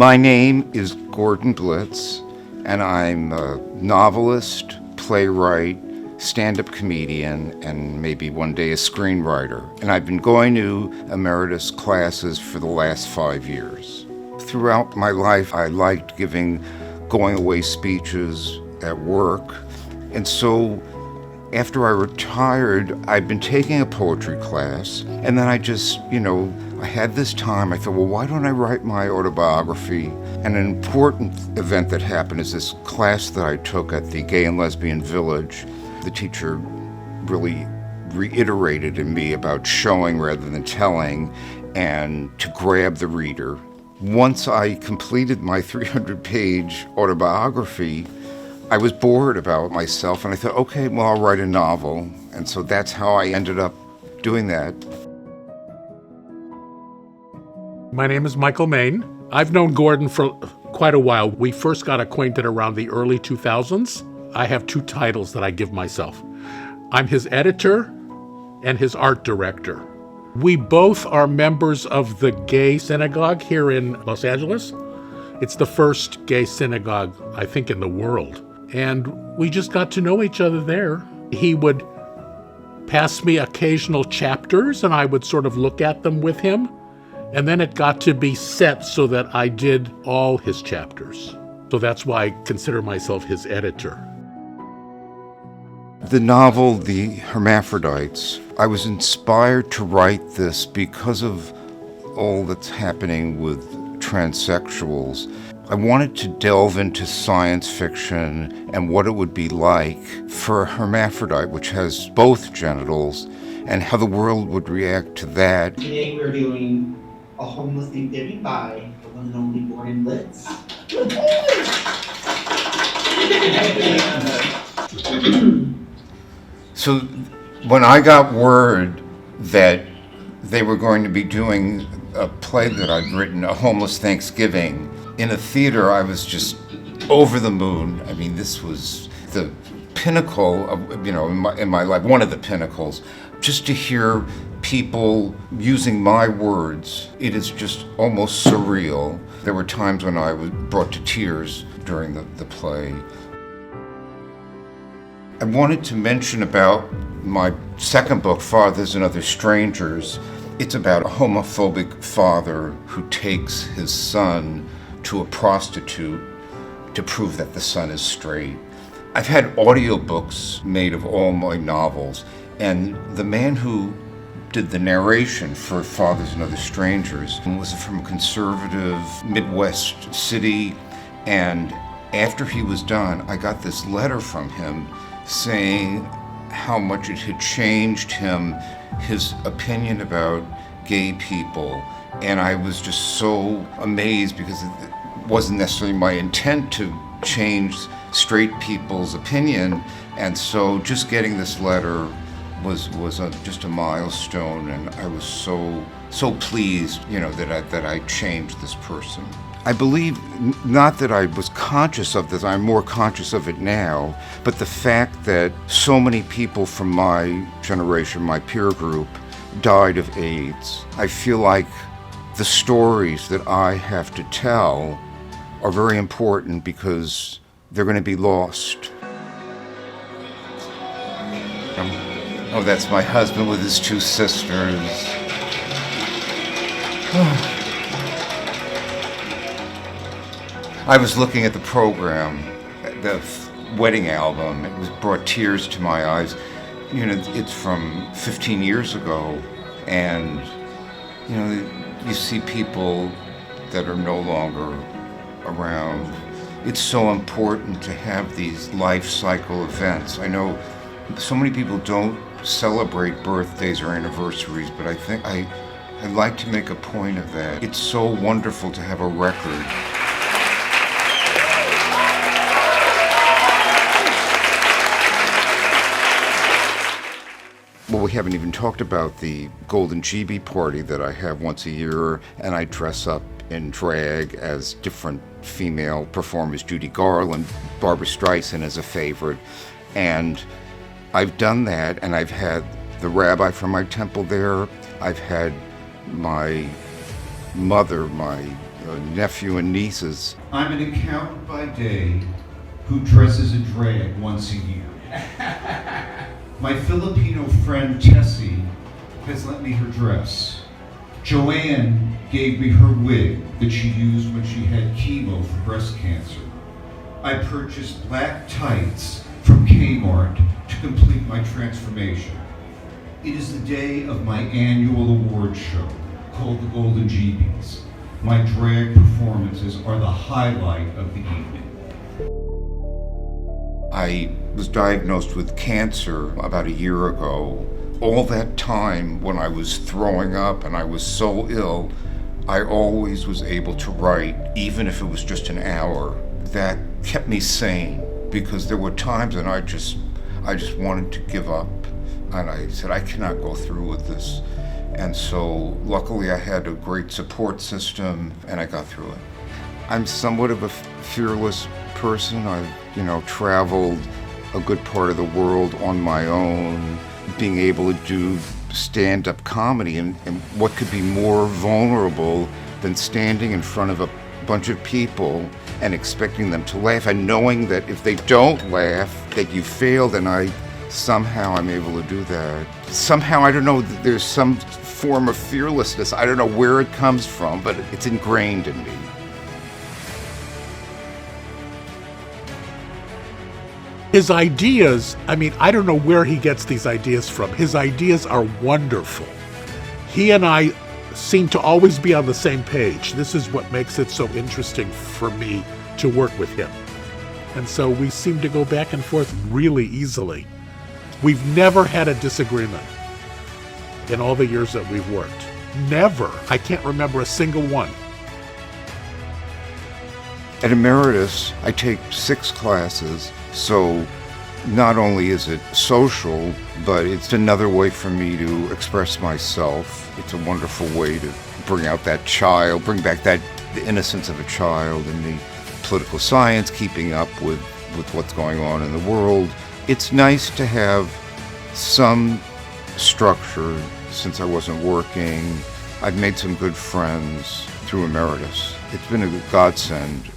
My name is Gordon Blitz, and I'm a novelist, playwright, stand-up comedian, and maybe one day a screenwriter. And I've been going to Emeritus classes for the last 5 years. Throughout my life, I liked giving going-away speeches at work. And so after I retired, I'd been taking a poetry class, and then I just, I had this time. I thought, well, why don't I write my autobiography? And an important event that happened is this class that I took at the Gay and Lesbian Village. The teacher really reiterated in me about showing rather than telling, and to grab the reader. Once I completed my 300-page autobiography, I was bored about myself, and I thought, okay, well, I'll write a novel. And so that's how I ended up doing that. My name is Michael Main. I've known Gordon for quite a while. We first got acquainted around the early 2000s. I have 2 titles that I give myself. I'm his editor and his art director. We both are members of the gay synagogue here in Los Angeles. It's the first gay synagogue, I think, in the world. And we just got to know each other there. He would pass me occasional chapters, and I would sort of look at them with him. And then it got to be set so that I did all his chapters. So that's why I consider myself his editor. The novel, The Hermaphrodites, I was inspired to write this because of all that's happening with transsexuals. I wanted to delve into science fiction and what it would be like for a hermaphrodite, which has both genitals, and how the world would react to that. Today we're doing a homeless Thanksgiving by the one and only Gordon Blitz. So when I got word that they were going to be doing a play that I'd written, A Homeless Thanksgiving, in a theater, I was just over the moon. I mean, this was the pinnacle of, in my life, one of the pinnacles. Just to hear people using my words, it is just almost surreal. There were times when I was brought to tears during the play. I wanted to mention about my second book, Fathers and Other Strangers. It's about a homophobic father who takes his son to a prostitute to prove that the son is straight. I've had audiobooks made of all my novels, and the man who did the narration for Fathers and Other Strangers was from a conservative Midwest city, and after he was done, I got this letter from him saying how much it had changed him, his opinion about gay people. And I was just so amazed because it wasn't necessarily my intent to change straight people's opinion. And so just getting this letter was just a milestone, and I was so pleased, that I changed this person. I believe not that I was conscious of this, I'm more conscious of it now, but the fact that so many people from my generation, my peer group, died of AIDS. I feel like the stories that I have to tell are very important because they're going to be lost. Oh, that's my husband with his 2 sisters. I was looking at the program, the wedding album. It brought tears to my eyes. It's from 15 years ago, and you see people that are no longer around. It's so important to have these life cycle events. I know so many people don't celebrate birthdays or anniversaries, but I think I'd like to make a point of that. It's so wonderful to have a record. Well, we haven't even talked about the Golden GB party that I have once a year, and I dress up in drag as different female performers, Judy Garland, Barbra Streisand as a favorite, and I've done that, and I've had the rabbi from my temple there. I've had my mother, my nephew and nieces. I'm an accountant by day who dresses a drag once a year. My Filipino friend Tessie has lent me her dress. Joanne gave me her wig that she used when she had chemo for breast cancer. I purchased black tights from Kmart to complete my transformation. It is the day of my annual award show called the Golden GBs. My drag performances are the highlight of the evening. I was diagnosed with cancer about a year ago. All that time when I was throwing up and I was so ill, I always was able to write, even if it was just an hour. That kept me sane, because there were times when I just wanted to give up. And I said, I cannot go through with this. And so luckily I had a great support system and I got through it. I'm somewhat of a fearless person. I've, traveled a good part of the world on my own, being able to do stand-up comedy, and what could be more vulnerable than standing in front of a bunch of people and expecting them to laugh, and knowing that if they don't laugh, that you failed, and somehow I'm able to do that. Somehow, I don't know, there's some form of fearlessness. I don't know where it comes from, but it's ingrained in me. His ideas, I don't know where he gets these ideas from. His ideas are wonderful. He and I seem to always be on the same page. This is what makes it so interesting for me to work with him. And so we seem to go back and forth really easily. We've never had a disagreement in all the years that we've worked. Never. I can't remember a single one. At Emeritus, I take 6 classes, so not only is it social, but it's another way for me to express myself. It's a wonderful way to bring out that child, bring back the innocence of a child in the political science, keeping up with what's going on in the world. It's nice to have some structure. Since I wasn't working, I've made some good friends through Emeritus. It's been a godsend.